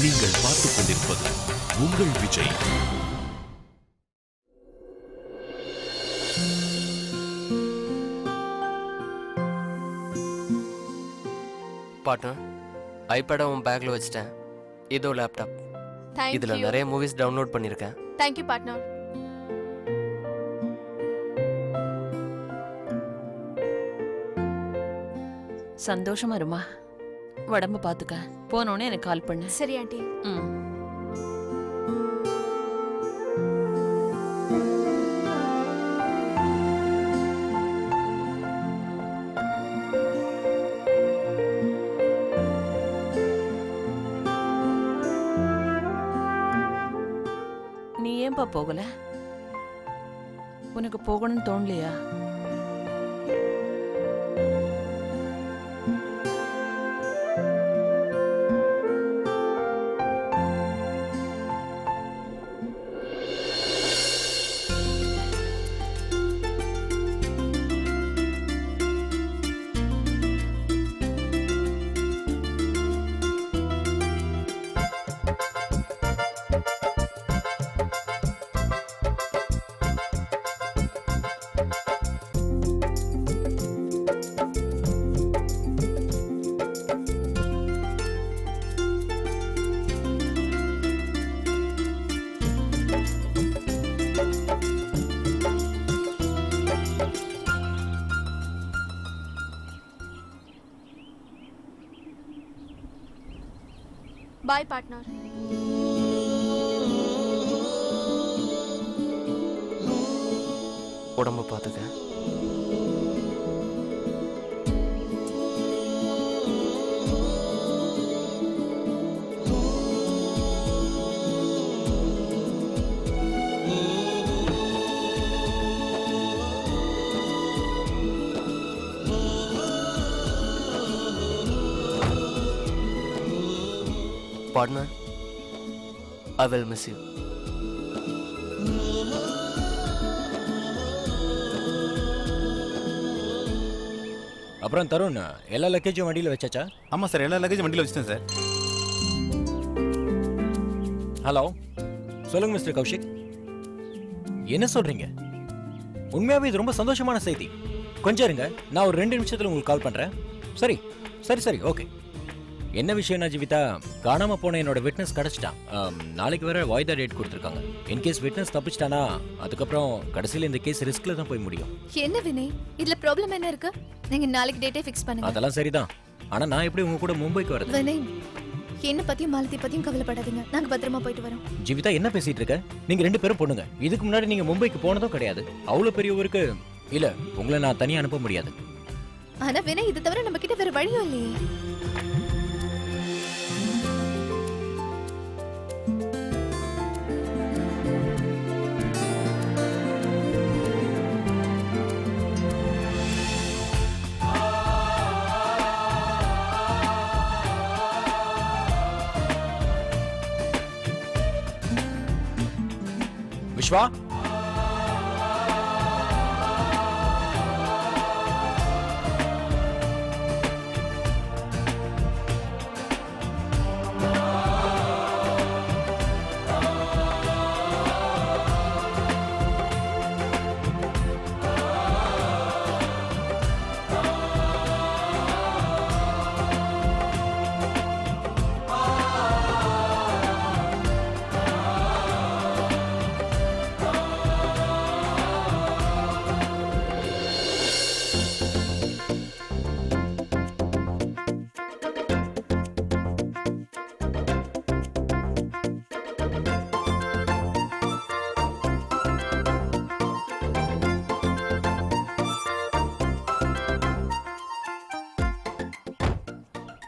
நீங்கள் பார்த்துக் கொண்டிருப்பது உங்கள் விஜய். பார்ட்னர், ஐபேடை உன் பேக்ல வச்சிட்டேன். இதோ லேப்டாப். இதுல தேங்க்யூ. நிறைய மூவிஸ் டவுன்லோட் பண்ணிருக்கேன். Thank you partner. சந்தோஷமா இருமா. உடம்ப பாத்துக்க. போனோடனே எனக்கு கால் பண்ணு. சரி ஆண்டி. ம். நீ ஏன்பா போகல? உனக்கு போகணும்னு தோணலையா? பாய் பார்ட்னர். உடம்ப பாத்துக்க. Partner, I will miss you. அப்புறம் தருண், எல்லா லக்கேஜும் வண்டியில் வச்சாச்சா? ஆமாம் சார், எல்லா லக்கேஜும் வண்டியில் வச்சுட்டேன் சார். ஹலோ, சொல்லுங்க மிஸ்டர் கௌஷிக். என்ன சொல்றீங்க? உண்மையாவே இது ரொம்ப சந்தோஷமான செய்தி. கொஞ்சம் இருங்க, நான் ஒரு 2 நிமிஷத்துல உங்களுக்கு கால் பண்றேன். சரி சரி சரி, ஓகே. என்ன விஷயம்னா ஜீவிதா, காணாம போன என்னோட விட்னஸ் கிடைச்சிட்டான். நாளைக்கு வர வாய்தா டேட் கொடுத்துருக்காங்க. இன்கேஸ் விட்னஸ் தப்பிச்சிட்டானா அதுக்கப்புறம் கடைசியில் இந்த கேஸ் ரிஸ்க்ல தான் போய் முடியும். என்ன வினய், இதுல ப்ராப்ளம் என்ன இருக்கு? நீங்க நாளைக்கு டேட்டே ஃபிக்ஸ் பண்ணுங்க. அதெல்லாம் சரிதான். ஆனா நான் எப்படி உங்க கூட மும்பைக்கு வரது? வினய், என்ன பத்தியும் மாலதி பத்தியும் கவலைப்படாதீங்க. நாங்க பத்திரமா போயிட்டு வரோம். ஜீவிதா, என்ன பேசிட்டு இருக்க? நீங்க 2 பேரும் பொண்ணுங்க. இதுக்கு முன்னாடி நீங்க மும்பைக்கு போனதும் கிடையாது. அவ்வளவு பெரிய ஊருக்கு இல்ல, உங்களை நான் தனியா அனுப்ப முடியாது. ஆனா வினய், இது தவிர நம்ம கிட்ட வேற வழியும் இல்லையே. விஸ்வா,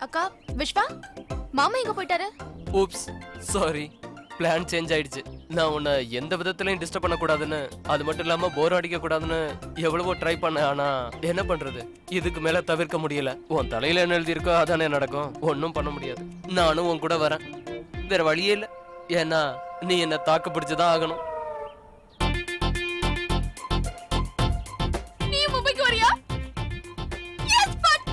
அக்கா, விஸ்வா, மாமா எங்க போயிட்டாரு? Oops, sorry. பிளான் சேஞ்ச் ஆயிடுச்சு. நான் உன்னை எந்த விதத்திலையும் டிஸ்டர்ப் பண்ணக்கூடாதுன்னு, அது மட்டும் இல்லாம போர் அடிக்க கூடாதுன்னு எவ்வளவோ ட்ரை பண்ணேன். ஆனா என்ன பண்றது, இதுக்கு மேல தவிர்க்க முடியல. உன் தலையில என்ன எழுதியிருக்கோ அதானே நடக்கும். ஒன்னும் பண்ண முடியாது. நானும் உன் கூட வரேன், வேற வழியே இல்லை. ஏன்னா நீ என்ன தாக்கு பிடிச்சுதான் ஆகணும். நீ மும்பைக்கு வரியா? எஸ் பட்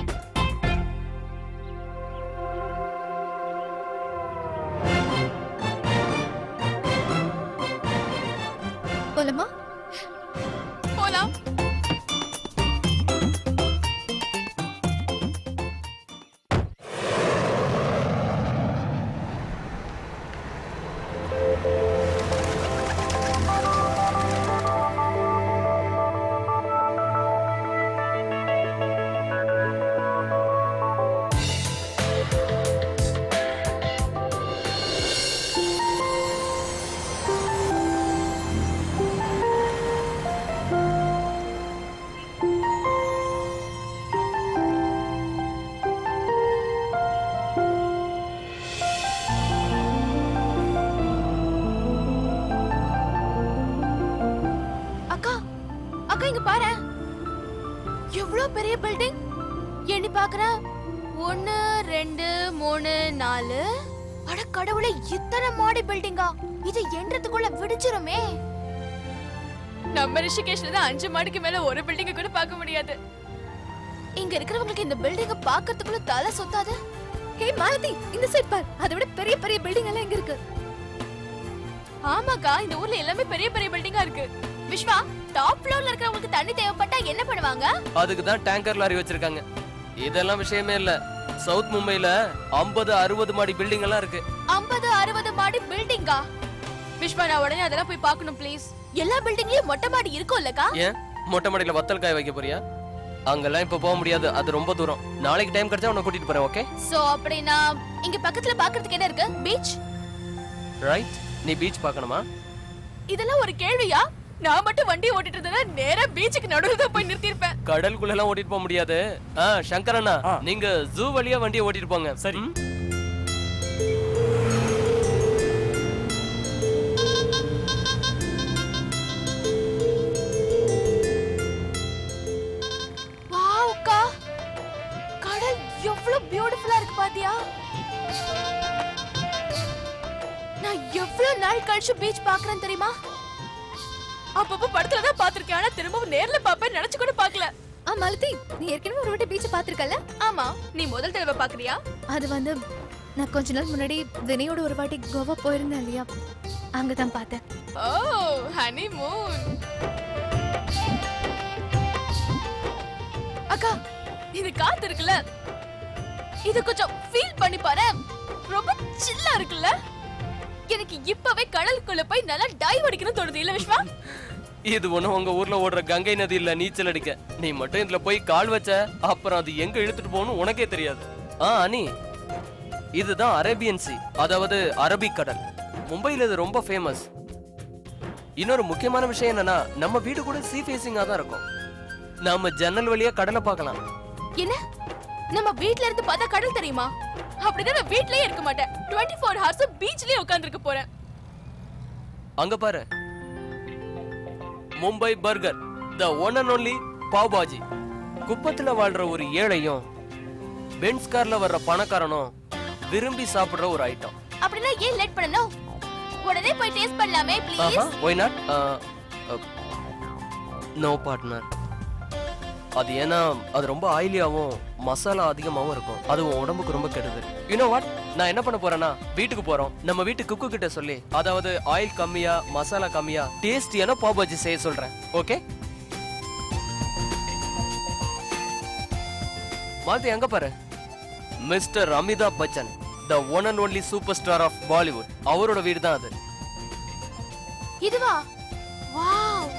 இங்க பாரு, எவ்வளவு பெரிய பில்டிங். எண்ணி பாக்குறேன், 1 2 3 4. அட கடவுளே, இத்தனை மாடி பில்டிங்கா? இது என்றதுக்குள்ள விடிச்சிருமே. நம்ம ரிஷிகேஷ்ல தான் 5 மாடிக்கு மேல ஒரு பில்டிங்க கூட பார்க்க முடியாது. இங்க இருக்கிறவங்களுக்கு இந்த பில்டிங்க பார்க்கிறதுக்குள்ள தலை சுத்தாது. ஹே மாலதி, இந்த சைட் பார். அதை விட பெரிய பெரிய பில்டிங் எல்லாம் இங்க இருக்கு. ஆமாக்கா, இந்த ஊர்ல எல்லாமே பெரிய பெரிய பில்டிங்கா இருக்கு. விஸ்வா, டாப் ஃப்ளோர்ல இருக்கிறவங்களுக்கு தண்ணி தேவைப்பட்டா என்ன பண்ணுவாங்க? அதுக்கு தான் டேங்கர் லாரி வச்சிருக்காங்க. இதெல்லாம் விஷயமே இல்ல. சவுத் மும்பைல 50 60 மாடி பில்டிங் எல்லாம் இருக்கு. 50 60 மாடி பில்டிங்கா? விஸ்வா, நான் உடனே அதெல்லாம் போய் பார்க்கணும் ப்ளீஸ். எல்லா பில்டிங்லயும் மொட்டை மாடி இருக்கும்லக்கா? ஏன் மொட்டை மாடியில வத்தல் காய வைக்க போறியா? அங்கெல்லாம் இப்ப போக முடியாது, அது ரொம்ப தூரம். நாளைக்கு டைம் கிடைச்சா உன்னை கூட்டிட்டு போறேன், ஓகே? சோ அப்படினா இங்க பக்கத்துல பார்க்கிறதுக்கு என்ன இருக்கு? பீச். ரைட். நீ பீச் பார்க்கணுமா? இதெல்லாம் ஒரு கேள்வியா? நான் மட்டும் வண்டி ஓட்டிட்டு இருந்தேன்னா நேரா பீச்சுக்கு நடுவுல தான் போய் நிறுத்தி இருப்பேன். கடலுக்குள்ள எல்லாம் ஓட்டிட்டு போக முடியாது. சங்கரண்ணா, நீங்க ஜூ வழியா வண்டியை ஓட்டிட்டு போங்க. சரி. வாவ்க்கா, கடல் எவ்வளவு பியூட்டிஃபுல்லா இருக்கு பாத்தியா? நான் எவ்வளவு நாள் கழிச்சு பீச் பாக்குறேன் தெரியுமா? அப்பப்ப படத்துல தான் பாத்திருக்கேன், ஆனா திரும்பவும் நேர்ல பாப்பேன் நினைச்சு கூட பார்க்கல. மாலதி, நீ ஏற்கனவே ஒரு வாட்டி பீச் பாத்திருக்கல? ஆமா, நீ முதல் தடவை பாக்குறியா? அது வந்து நான் கொஞ்ச நாள் முன்னாடி வினையோட ஒரு வாட்டி கோவா போயிருந்தேன் இல்லையா, அங்கதான் பார்த்தேன். ஓ, ஹனிமூன். அக்கா, இது காத்து இருக்குல்ல, இது கொஞ்சம் ஃபீல் பண்ணி பாரு. ரொம்ப சில்லா இருக்குல்ல. எனக்கு இப்பவே கடலுக்குள்ள போய் நல்லா டைவ் அடிக்கணும்னு தோணுது இல்ல விஸ்வா? இது ஒண்ணும் உங்க ஊர்ல ஓடுற கங்கை நதி இல்ல நீச்சல் அடிக்க. நீ மட்டும் இதுல போய் கால் வச்ச அப்புறம் அது எங்க இழுத்துட்டு போகணும் உனக்கே தெரியாது. அனி, இதுதான் அரேபியன் சி, அதாவது அரபிக் கடல். மும்பைல இது ரொம்ப ஃபேமஸ். இன்னொரு முக்கியமான விஷயம் என்னன்னா, நம்ம வீடு கூட சீ ஃபேசிங்கா தான் இருக்கும். நாம ஜன்னல் வழியா கடலை பார்க்கலாம். என்ன, நம்ம வீட்ல இருந்து பார்த்தா கடல் தெரியுமா? அப்படின்னா நான் வீட்லயே இருக்க மாட்டேன். 24 hours பீச்லயே உட்கார்ந்திருக்க போறேன். அங்க பாரு, Mumbai burger, the one and only pav bhaji. குப்பத்துல வாழ்ற ஒரு ஏழையும் பென்ஸ் கார்ல வர்ற பணக்காரனும் விரும்பி சாப்பிடுற ஒரு ஐட்டம். அப்படின்னா ஏன் லேட் பண்ணனும்? உடனே போய் டேஸ்ட் பண்ணலாமே please. why not? No partner. அது ஏன்னா அது ரொம்ப ஆயிலியாவும் மசாலா அதிகமாவும் இருக்கும். அது உன் உடம்புக்கு ரொம்ப கெடுது. யூ நோ வாட், நான் என்ன பண்ண போறேன்னா, வீட்டுக்கு போறோம், நம்ம வீட்டு குக்கு கிட்ட சொல்லி, அதாவது ஆயில் கம்மியா மசாலா கம்மியா டேஸ்டியான பாவ் பாஜி செய்ய சொல்றேன், ஓகே? மாத்தி அங்க பாரு, mister Amitabh Bachchan, the one and only super star of Bollywood. அவரோட வீடு தான் அது. இதுவா? வாவ்.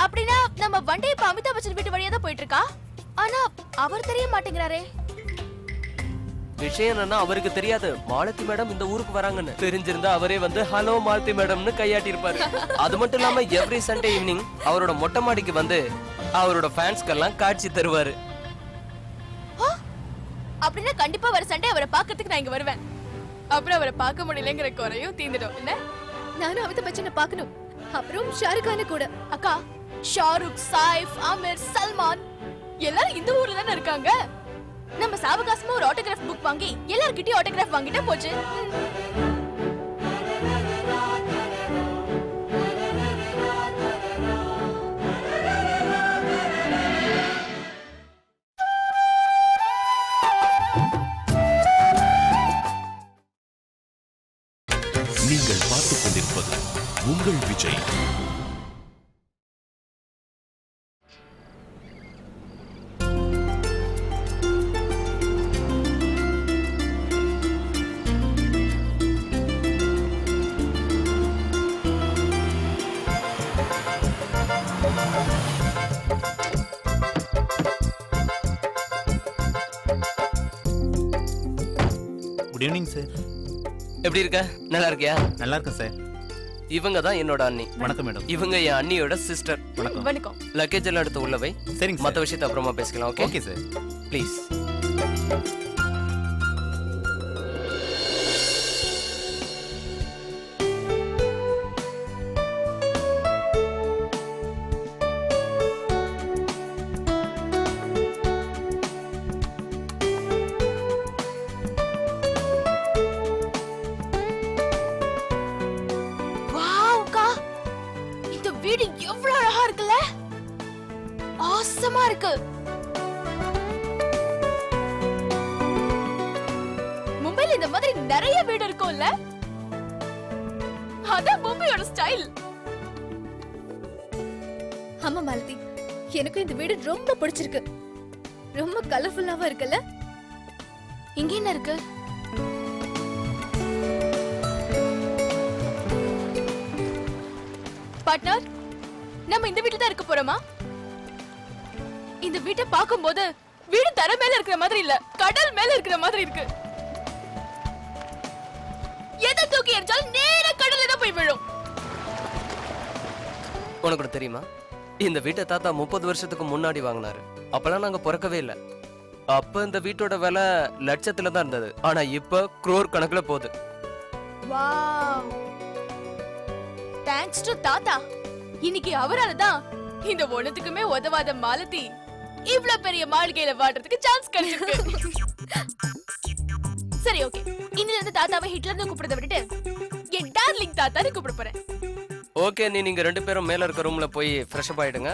அப்படின்னா நம்ம வண்டி இப்ப அமிதாப் பச்சன் வீட்டு வழியா தான் போயிட்டு இருக்கா? ஆனா அவர் தெரிய மாட்டேங்கிறாரே. விஷயம் என்னன்னா, அவருக்கு தெரியாது மாலதி மேடம் இந்த ஊருக்கு வராங்கன்னு. தெரிஞ்சிருந்தா அவரே வந்து ஹலோ மாலதி மேடம்னு கையாட்டி இருப்பாரு. அது மட்டும் இல்லாம எவ்ரி சண்டே ஈவினிங் அவரோட மொட்டை மாடிக்கு வந்து அவரோட ஃபேன்ஸ்க்கெல்லாம் காட்சி தருவாரு. அப்படின்னா கண்டிப்பா வர சண்டே அவரை பார்க்கிறதுக்கு நான் இங்க வருவேன். அப்புறம் அவரை பார்க்க முடியலங்கிற குறையும் தீந்துடும் இல்ல? நானும் அமிதாப் பச்சனை பார்க்கணும். அப்புறம் ஷாருக் கான கூட. அக்கா, ஷாருக், சைஃப், ஆமிர், சல்மான் எல்லாரும் இந்த ஊர்ல தானே இருக்காங்க. நம்ம சாவகாசமா ஒரு ஆட்டோகிராஃப் புக் வாங்கி எல்லார்கிட்டயும் ஆட்டோகிராஃப் வாங்கிட்டா போச்சு. நீங்கள் பார்த்துக் கொண்டிருப்பது உங்கள் விஜய். Good evening sir. எப்படி இருக்க? நல்லா இருக்கியா? நல்லா இருக்கேன் சார். இவங்க தான் என்னோட அண்ணி. வணக்கம் மேடம். இவங்க என் அண்ணியோட சிஸ்டர். வணக்கம். வணக்கம். லக்கேஜ் எல்லாம் எடுத்து உள்ள வை. சரிங்க மத்த விஷயத்தை அப்புறமா பேசிக்கலாம், ஓகே? Okay sir. ப்ளீஸ். வீடு எவ்வளவு அழகா இருக்குல்ல, ஆசமா இருக்கு. மும்பைல இந்த மாதிரி நிறைய வீடு இருக்கும்ல, அதான் மும்பையோட ஸ்டைல். ஆமா மாலதி, எனக்கு இந்த வீடு ரொம்ப பிடிச்சிருக்கு. ரொம்ப கலர்ஃபுல்லாவும் இருக்குல்ல. இங்க என்ன இருக்கு? பார்ட்னர், நம்ம இந்த வீட்டுல தான் இருக்க போறோமா? இந்த வீட்டை பார்க்கும்போது வீடு தரை மேல இருக்கிற மாதிரி இல்ல, கடல் மேல இருக்கிற மாதிரி இருக்கு. எதை தூக்கி எறிஞ்சாலும் நேரா கடல்ல தான் போய் விழும். உனக்கு தெரியுமா, இந்த வீட்டை தாத்தா 30 வருஷத்துக்கு முன்னாடி வாங்கினாரு. அப்பெல்லாம் நாங்க பிறக்கவே இல்லை. அப்ப இந்த வீட்டோட விலை லட்சத்துல தான் இருந்தது. ஆனா இப்ப crore கணக்குல போகுது. வாவ், தேங்க்ஸ் டு தாத்தா. இன்னைக்கு அவரால தான் இந்த ஒண்ணுத்துக்குமே உதவாத மாலதி இவ்ளோ பெரிய மாளிகையில வாடுறதுக்கு சான்ஸ் கிடைச்சிருக்கு. சரி, ஓகே, இன்னில இருந்து தாத்தாவை ஹிட்லர்னு கூப்பிடுறத விட்டுட்டு என் டார்லிங் தாத்தான்னு கூப்பிட போறேன். ஓகே, நீங்க 2 பேரும் மேல இருக்க ரூம்ல போய் ஃப்ரெஷ் அப் ஆயிடுங்க.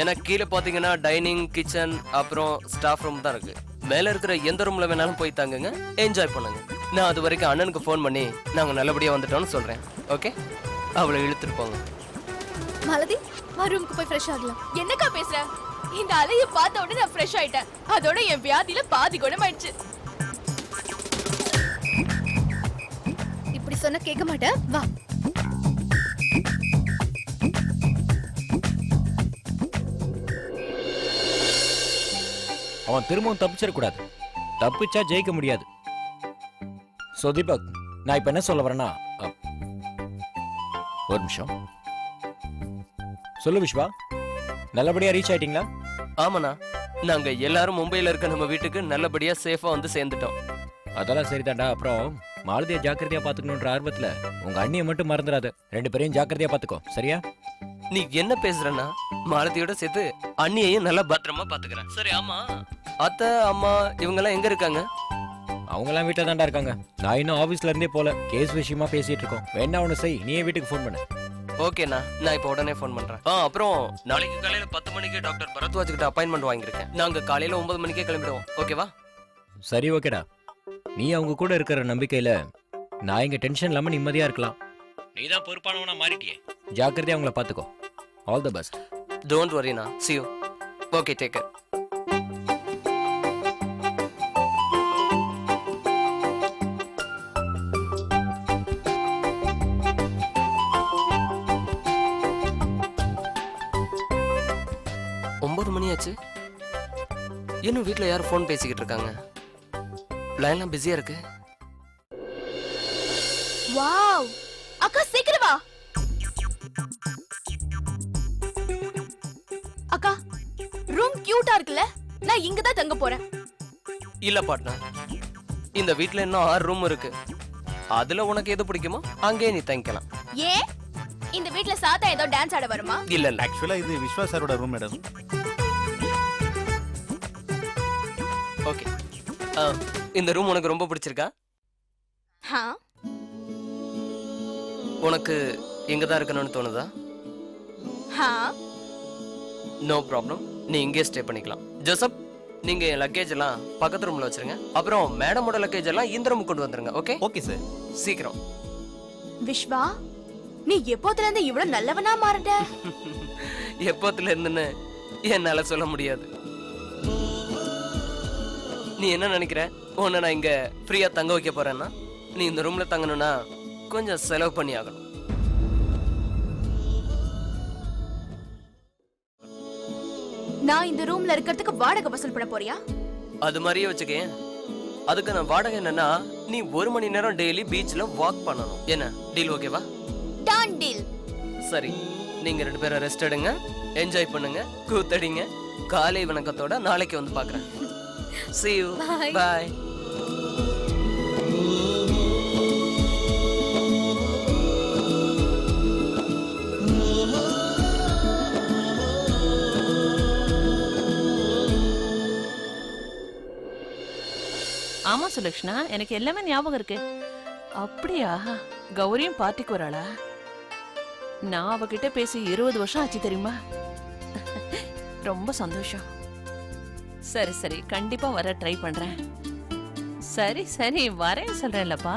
எனக்கு கீழே பாத்தீங்கன்னா டைனிங், கிச்சன், அப்புறம் ஸ்டாஃப் ரூம் தான் இருக்கு. மேல இருக்கிற எந்த ரூம்ல வேணாலும் போய் தாங்குங்க, என்ஜாய் பண்ணுங்க. நான் அது வரைக்கும் அண்ணனுக்கு ஃபோன் பண்ணி நாங்க நல்லபடியா வந்துட்டோம்னு சொல்றேன். ஓகே, அவளை இழுத்துட்டு போங்க. மாலதி, ரூமுக்கு போய் ஃப்ரெஷ் ஆகலாம். என்னக்கா பேசுற? இந்த அலைய பார்த்த உடனே நான் ஃப்ரெஷ் ஆயிட்டேன். அதோட என் வியாதியில பாதி குணமாயிடுச்சு. இப்படி சொன்னா கேட்க மாட்டேன், வா. அவன் திரும்பவும் தப்பிச்சிடக்கூடாது. தப்பிச்சா ஜெயிக்க முடியாது. சோ தீபக், நான் இப்ப என்ன சொல்ல வரேன்னா, ஒரு நிமிஷம். சொல்லு விஸ்வா, நல்லபடியா ரீச் ஆயிட்டீங்களா? ஆமாண்ணா, நாங்க எல்லாரும் மும்பையில இருக்க நம்ம வீட்டுக்கு நல்லபடியா சேஃபா வந்து சேர்ந்துட்டோம். அதெல்லாம் சரிதான்டா. அப்புறம் மாலதியை ஜாக்கிரதையா பாத்துக்கணுன்ற ஆர்வத்துல உங்க அண்ணியை மட்டும் மறந்துடாத. 2 பேரையும் ஜாக்கிரதையா பாத்துக்கோ, சரியா? நீ என்ன பேசுறன்னா, மாலதியோட சேர்த்து அண்ணியையும் நல்லா பத்திரமா பாத்துக்கிறேன். சரி, ஆமா, அத்தை, அம்மா இவங்க எல்லாம் எங்க இருக்காங்க? அவங்க எல்லாம் வீட்டுல தான்டா இருக்காங்க. நான் இன்னும் ஆபீஸ்ல இருந்தே போல, கேஸ் விஷயமா பேசிட்டு இருக்கோம். வேணா ஒண்ணு செய், நீயே வீட்டுக்கு ஃபோன் பண்ணு. ஓகேண்ணா, நான் இப்போ உடனே ஃபோன் பண்றேன். அப்புறம் நாளைக்கு காலையில 10 மணிக்கு டாக்டர் பரத்வாஜ் கிட்ட அப்பாயின்மெண்ட் வாங்கியிருக்கேன். நாங்க காலையில 9 மணிக்கே கிளம்பிடுவோம். ஓகேவா? சரி, ஓகேடா. நீ அவங்க கூட இருக்கிற நம்பிக்கையில நான் இங்க டென்ஷன் இல்லாம நிம்மதியா இருக்கலாம். நீ தான் பொறுப்பானவனா மாறிட்டியே. ஜாக்கிரதையா அவங்கள பாத்துக்கோ. All the best. டோன்ட் வரிண்ணா. see you. Okay, take care. மணியாச்சு, இன்னும் வீட்ல யாரும் ஃபோன் பேசிக்கிட்டு இருக்காங்க. லைன்லாம் பிஸியா இருக்கு. வாவ், அக்கா சீக்கிரம் வா. அக்கா, ரூம் கியூட்டா இருக்குல்ல, நான் இங்க தான் தங்க போறேன். இல்ல பார்ட்னர், இந்த வீட்ல இன்னும் 6 ரூம் இருக்கு. அதுல உனக்கு எது பிடிக்குமோ அங்கேயே நீ தங்கிக்கலாம். ஏன் இந்த வீட்ல சாத்தா ஏதோ டான்ஸ் ஆட வருமா? இல்ல இல்ல, ஆக்சுவலா இது விஸ்வா சாரோட ரூம் மேடம். ஓகே. இந்த ரூம் உனக்கு ரொம்ப பிடிச்சிருக்கா? உனக்கு இங்க தான் இருக்கணும்னு தோணுதா? நோ ப்ராப்ளம், நீ இங்கே ஸ்டே பண்ணிக்கலாம். ஜோசப், நீங்க என் லக்கேஜ் எல்லாம் பக்கத்து ரூம்ல வச்சிருங்க. அப்புறம் மேடமோட லக்கேஜ் எல்லாம் இந்த ரூமுக்கு கொண்டு வந்துருங்க. ஓகே? Okay sir. சீக்கிரம். விஸ்வா, நீ எப்போதுல இருந்து இவ்வளவு நல்லவனா மாறட? எப்போதுல இருந்துன்னு என்னால சொல்ல முடியாது. நீ என்ன நினைக்கிற? உன்னை நான் இங்க ஃப்ரீயா தங்க வைக்க போறேன்னா, நீ இந்த ரூம்ல தங்கணும்னா கொஞ்சம் செலவு பண்ணி ஆகணும். நான் இந்த ரூம்ல இருக்கிறதுக்கு வாடகை வசூல் பண்ண போறியா? அது மாதிரியே வச்சுக்கேன். அதுக்கு நான் வாடகை என்னன்னா, நீ 1 மணி நேரம் டெய்லி பீச்ல வாக் பண்ணணும். என்ன டீல்? ஓகேவா? Done deal. சரி, நீங்க 2 பேரும் ரெஸ்ட் எடுங்க, என்ஜாய் பண்ணுங்க, கூத்தடிங்க. காலை வணக்கத்தோட நாளைக்கு வந்து பார்க்கறேன். See you. Bye. Bye. ஆமா சுலக்ஷ்ணா, எனக்கு எல்லாமே ஞாபகம் இருக்கு. அப்படியா? கௌரியும் பார்ட்டிக்கு வராளா? நான் அவகிட்ட பேசி 20 வருஷம் ஆச்சு தெரியுமா? ரொம்ப சந்தோஷம். சரி சரி, கண்டிப்பா வர ட்ரை பண்றேன். சரி சரி, வரேன் சொல்றேன்லப்பா.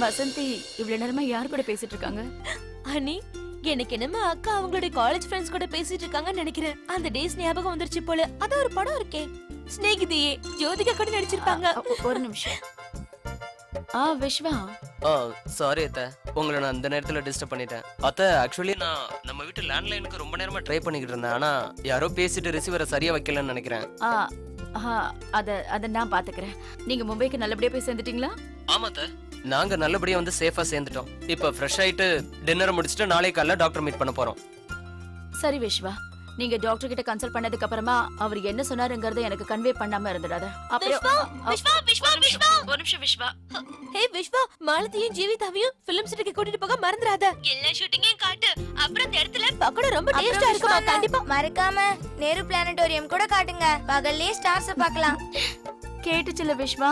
வசந்தி இவ்வளவு நேரமா யார் கூட பேசிட்டு இருக்காங்க? அனி, எனக்கு என்னமா அக்கா அவங்களுடைய காலேஜ் ஃப்ரெண்ட்ஸ் கூட பேசிட்டு இருக்காங்கன்னு நினைக்கிறேன். அந்த டேஸ் ஞாபகம் வந்துருச்சு போல. அதான் ஒரு படம் இருக்கே, ஸ்நேகிதியே, ஜோதிகா கூட நடிச்சிருப்பாங்க. ஒரு நிமிஷம். விஸ்வா, சாரி அத்தை, உங்களை நான் இந்த நேரத்துல டிஸ்டர்ப் பண்ணிட்டேன். அத்தை, ஆக்சுவலி நான் நம்ம வீட்டு லேண்ட்லைனுக்கு ரொம்ப நேரமா ட்ரை பண்ணிக்கிட்டு இருந்தேன். ஆனா யாரோ பேசிட்டு ரிசீவரை சரியா வைக்கலன்னு நினைக்கிறேன். அத நான் பாத்துக்கிறேன். நீங்க மும்பைக்கு நல்லபடியா போய் சேர்ந்துட்டீங்களா? ஆமா அத்தை, நாங்க நல்லபடியா வந்து சேஃபா சேர்ந்துட்டோம். இப்ப ஃப்ரெஷ் ஆயிட்டு டின்னர் முடிச்சிட்டு நாளை காலைல டாக்டர் மீட் பண்ண போறோம். சரி விஸ்வா, நீங்க டாக்டர் கிட்ட கன்சல்ட் பண்ணதுக்கு அப்புறமா அவர் என்ன சொன்னாருங்கறத எனக்கு கன்வே பண்ணாம இருந்துடாத. ஒரு நிமிஷம் விஸ்வா. ஹே விஸ்வா, மாலதியும் ஜீவிதாவையும் ஃபிலிம் சிட்டிக்கு கூட்டிட்டு போக மறந்துடாத. எல்லா ஷூட்டிங்கையும் காட்டு. அப்புறம் இந்த இடத்துல பக்கோடா ரொம்ப டேஸ்டா இருக்குமா? கண்டிப்பா மறக்காம நேரு பிளானட்டோரியம் கூட காட்டுங்க. பகல்லே ஸ்டார்ஸ் பார்க்கலாம். கேட்டுச்சுல விஸ்வா?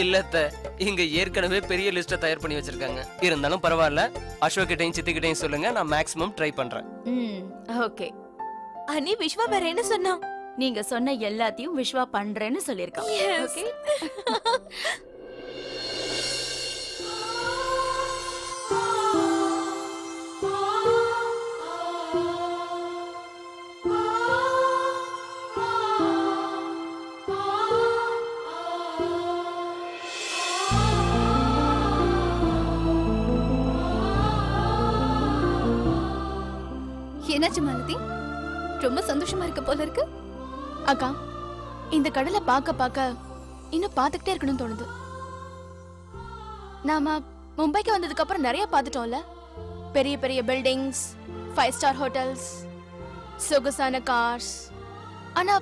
இல்ல அத்தை, இங்க ஏற்கனவே பெரிய லிஸ்ட தயார் பண்ணி வச்சிருக்காங்க. இருந்தாலும் பரவாயில்ல, அசோக் கிட்டையும் சித்தி கிட்டையும் சொல்லுங்க, நான் மேக்ஸிமம் ட்ரை பண்றேன். ஓகே. அனி, விஸ்வா வேற என்ன சொன்னா? நீங்க சொன்ன எல்லாத்தையும் விஸ்வா பண்றேன்னு சொல்லிருக்கான். Yes. ஓகே. என்னாச்சு மாலதி? ரொம்ப சந்தோஷமா இருக்க போல இருக்கு. அக்கா, இந்த கடலை பார்க்க பார்க்க இன்னும் பார்த்துக்கிட்டே இருக்கணும்னு தோணுது. நாம மும்பைக்கு வந்ததுக்கு அப்புறம் நிறைய பார்த்துட்டோம்ல. பெரிய பெரிய பில்டிங்ஸ், 5 ஸ்டார் ஹோட்டல்ஸ், சொகுசான கார்ஸ். ஆனா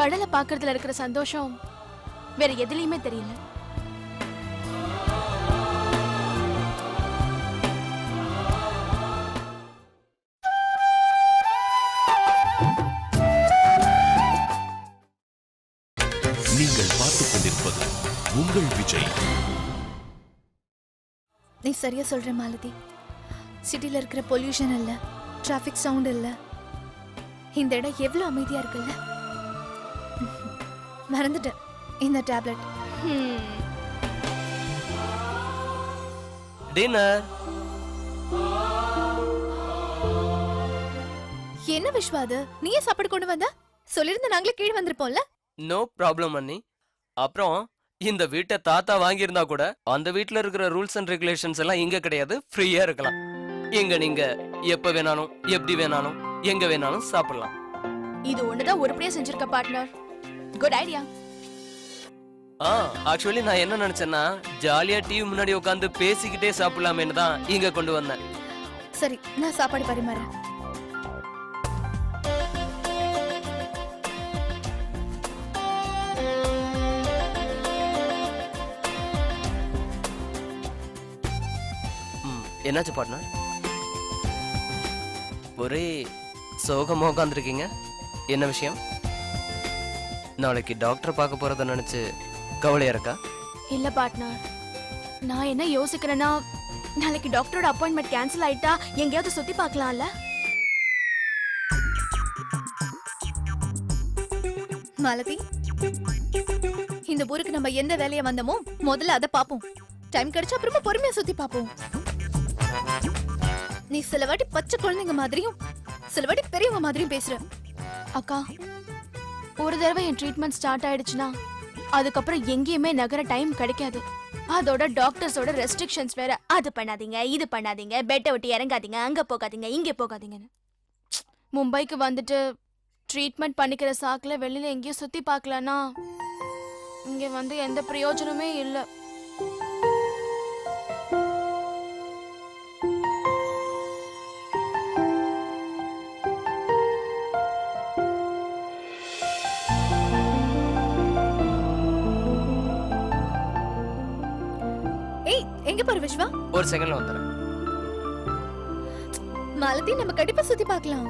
கடலை பார்க்கறதுல இருக்கிற சந்தோஷம் வேற எதுலயுமே தெரியல. நீங்கள் பார்த்துக் கொண்டிருப்பது உங்கள் விஜய். நீ சரியா சொல்ற மாலதி. சிட்டில இருக்கிற பொல்யூஷன் இல்ல, டிராபிக் சவுண்ட் இல்ல, இந்த இடம் எவ்வளவு அமைதியா இருக்குல்ல. மறந்துட்டேன் இந்த டேப்லெட். டின்னர். என்ன விஸ்வா அது? நீயே சாப்பாடு கொண்டு வந்தா? சொல்லிருந்த நாங்களே கீழே வந்திருப்போம்ல. நோ ப்ராப்ளம் அண்ணி. அப்புறம் இந்த வீட்டை தாத்தா வாங்கியிருந்தா கூட அந்த வீட்ல இருக்கிற ரூல்ஸ் அண்ட் ரெகுலேஷன்ஸ் எல்லாம் இங்க கிடையாது. ஃப்ரீயா இருக்கலாம். இங்க நீங்க எப்ப வேணாலும், எப்படி வேணாலும், எங்க வேணாலும் சாப்பிடலாம். இது ஒண்ணுதான் உருப்படியா செஞ்சிருக்க பார்ட்னர். Good idea. ஆக்சுவலி நான் என்ன நினைச்சேன்னா, ஜாலியா டிவி முன்னாடி உட்காந்து பேசிக்கிட்டே சாப்பிடலாமேன்னு தான் இங்க கொண்டு வந்தேன். சரி, நான் சாப்பாடு பரிமாறேன். என்னாச்சு பார்ட்னர்? ஒரே சோகமா உட்காந்துருக்கீங்க. என்ன விஷயம்? நாளைக்கு டாக்டர் பார்க்க போறத நினைச்சு கவலையா இருக்கா? இல்ல பார்ட்னர், நான் என்ன யோசிக்கிறேன்னா, நாளைக்கு டாக்டரோட அப்பாயின்மெண்ட் கேன்சல் ஆயிட்டா எங்கேயாவது சுத்தி பார்க்கலாம்ல. மாலதி, இந்த ஊருக்கு நம்ம எந்த வேலையா வந்தோமோ முதல்ல அதை பாப்போம். டைம் கிடைச்சா அப்புறமா பொறுமையா சுத்தி பாப்போம். நீ சில வாட்டி பச்சை குழந்தைங்க மாதிரியும் சில வாட்டி பெரியவங்க மாதிரியும் பேசுற. அக்கா, ஒரு தடவை என் ட்ரீட்மெண்ட் ஸ்டார்ட் ஆயிடுச்சுன்னா அதுக்கப்புறம் எங்கேயுமே நகர டைம் கிடைக்காது. அதோட டாக்டர்ஸோட ரெஸ்ட்ரிக்ஷன்ஸ் வேற. அது பண்ணாதீங்க, இது பண்ணாதீங்க, பெட்டை விட்டு இறங்காதீங்க, அங்க போகாதீங்க, இங்க போகாதீங்கன்னு. மும்பைக்கு வந்துட்டு ட்ரீட்மெண்ட் பண்ணிக்கிற சாக்குல வெளியில எங்கேயும் சுத்தி பார்க்கலன்னா இங்க வந்து எந்த பிரயோஜனமே இல்லை. எங்க போற விஸ்வா? ஒரு செகண்ட்ல வந்துடுறேன். மாலதி, நம்ம கண்டிப்பா சுத்தி பார்க்கலாம்.